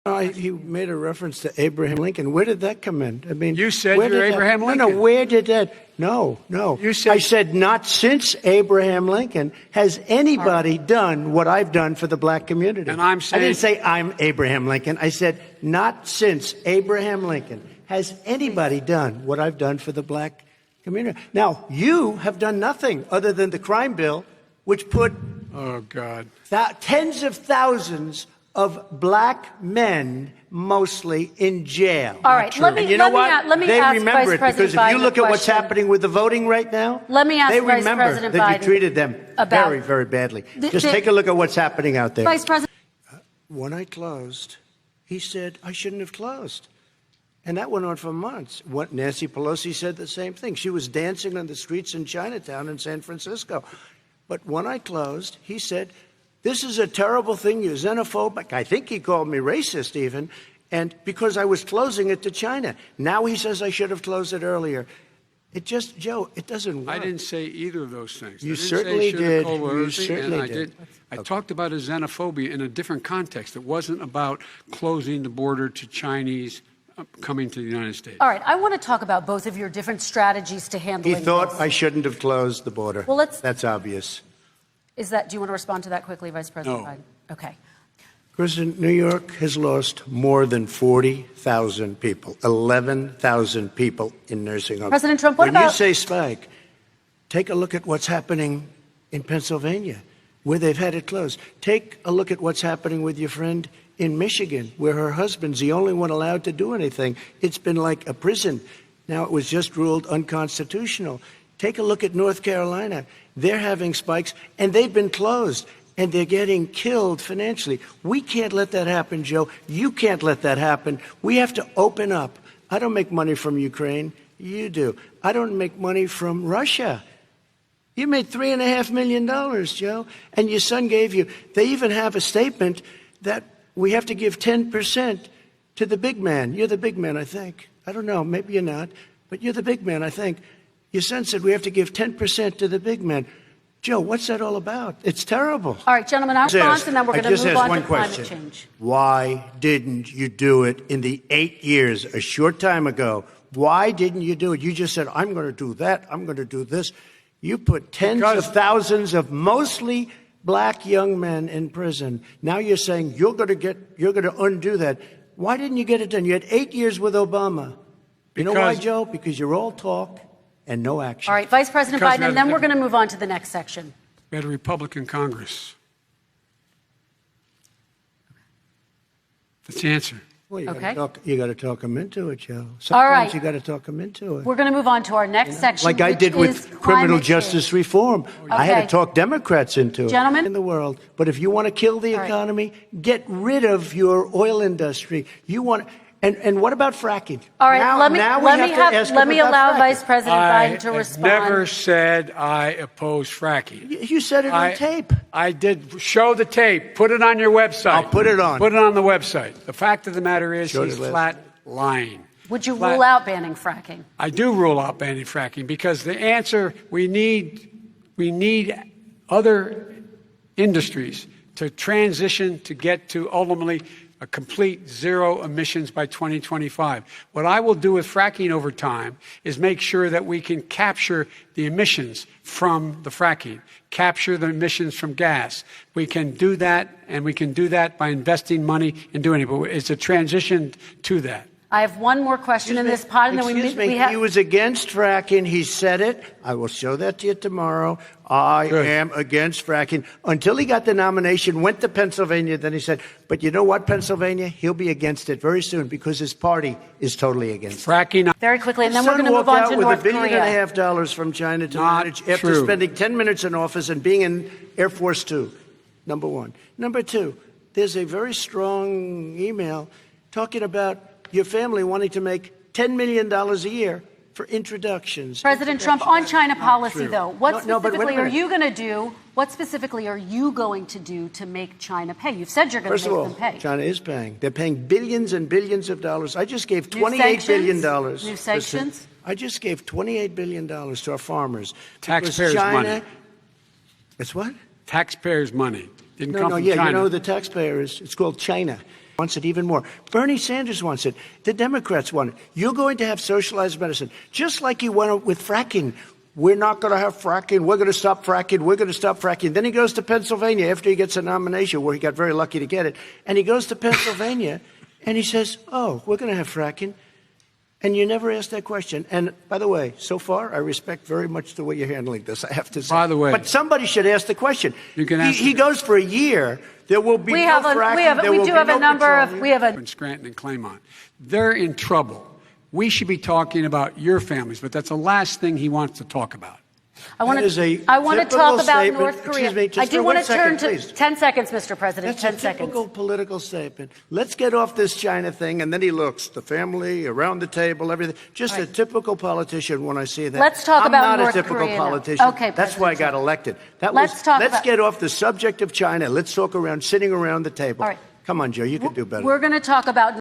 He made a reference to Abraham Lincoln. Where did that come in? I mean, you said you're Abraham Lincoln. No, where did that? No. You said, I said not since Abraham Lincoln has anybody done what I've done for the black community. And I'm saying, I didn't say I'm Abraham Lincoln. I said not since Abraham Lincoln has anybody done what I've done for the black community. Now, you have done nothing other than the crime bill, which put tens of thousands of black men, mostly, in jail. All right, let me ask Vice President because if you look at what's happening with the voting right now, they remember that you treated them very, very badly. Just take a look at what's happening out there. Vice President. When I closed, he said I shouldn't have closed. And that went on for months. Nancy Pelosi said the same thing. She was dancing on the streets in Chinatown in San Francisco. But when I closed, he said, this is a terrible thing, you're xenophobic. I think he called me racist even, and because I was closing it to China. Now he says I should have closed it earlier. It just, Joe, it doesn't work. I didn't say either of those things. You certainly did. You certainly did. I talked about a xenophobia in a different context. It wasn't about closing the border to Chinese coming to the United States. All right, I want to talk about both of your different strategies to handling He thought this. I shouldn't have closed the border. Well, that's obvious. Do you want to respond to that quickly, Vice President Biden? Okay. President, New York has lost more than 40,000 people, 11,000 people in nursing homes. President Trump, what when about... you say spike, take a look at what's happening in Pennsylvania, where they've had it closed. Take a look at what's happening with your friend in Michigan, where her husband's the only one allowed to do anything. It's been like a prison. Now it was just ruled unconstitutional. Take a look at North Carolina. They're having spikes, and they've been closed, and they're getting killed financially. We can't let that happen, Joe. You can't let that happen. We have to open up. I don't make money from Ukraine. You do. I don't make money from Russia. You made $3.5 million, Joe, and your son gave you. They even have a statement that we have to give 10% to the big man. You're the big man, I think. I don't know. Maybe you're not, but you're the big man, I think. Your son said we have to give 10% to the big man. Joe, what's that all about? It's terrible. All right, gentlemen, our response, and then we're going to move on to climate change. Why didn't you do it in the 8 years, a short time ago? Why didn't you do it? You just said, I'm going to do that, I'm going to do this. You put tens of thousands of mostly black young men in prison. Now you're saying you're going to undo that. Why didn't you get it done? You had 8 years with Obama. You know why, Joe? Because you're all talk and no action. All right, Vice President Biden, and then we're going to move on to the next section. We had a Republican Congress. That's the answer. Well, you got to talk them into it, Joe. Sometimes all right. You got to talk them into it. We're going to move on to our next section, like I did with criminal justice reform. I had to talk Democrats into it. Gentlemen, in the world. But if you want to kill the economy, get rid of your oil industry. You want. And what about fracking? All right, let me allow Vice President Biden to respond. I never said I oppose fracking. You said it on tape. I did. Show the tape. Put it on your website. I'll put it on. Put it on the website. The fact of the matter is he's flat lying. Would you rule out banning fracking? I do rule out banning fracking because the answer, we need other industries to transition to get to ultimately a complete zero emissions by 2025. What I will do with fracking over time is make sure that we can capture the emissions from the fracking, capture the emissions from gas. We can do that, and we can do that by investing money in doing it. But it's a transition to that. I have one more question in this pod, and then we have... He was against fracking. He said it. I will show that to you tomorrow. I am against fracking. Until he got the nomination, went to Pennsylvania, then he said, but you know what, Pennsylvania? He'll be against it very soon because his party is totally against fracking. Very quickly, and then we're going to move on to North Korea. With $1.5 billion from China to manage after spending 10 minutes in office and being in Air Force Two, number one. Number two, there's a very strong email talking about your family wanting to make $10 million a year for introductions. President Trump, on China policy, though, what specifically are you going to do? What specifically are you going to do to make China pay? You've said you're going to make them pay. China is paying. They're paying billions and billions of dollars. I just gave $28 billion. New sanctions? I just gave $28 billion to our farmers. Taxpayers' money. It's what? Taxpayers' money. Didn't come from China. China. You know who the taxpayer is? It's called China. wants it even more. Bernie Sanders wants it. The Democrats want it. You're going to have socialized medicine, just like you went with fracking. We're not going to have fracking. We're going to stop fracking. We're going to stop fracking. Then he goes to Pennsylvania after he gets a nomination, where he got very lucky to get it. And he goes to Pennsylvania and he says, oh, we're going to have fracking. And you never asked that question. And by the way, so far, I respect very much the way you're handling this, I have to say. By the way. But somebody should ask the question. You can ask he goes for a year. There will be no fracking. We do have a number of, in Scranton and Claymont. They're in trouble. We should be talking about your families, but that's the last thing he wants to talk about. I want to talk about North Korea. I do want to turn to 10 seconds, Mr. President. That's 10 a seconds. typical political statement. Let's get off this China thing, and then he looks, the family, around the table, everything. Just a typical politician when I see that. Let's talk about North I'm not a typical Korea now. politician. Okay, that's why I got elected. Let's get off the subject of China. Let's talk sitting around the table. All right. Come on, Joe, you can do better. We're going to talk about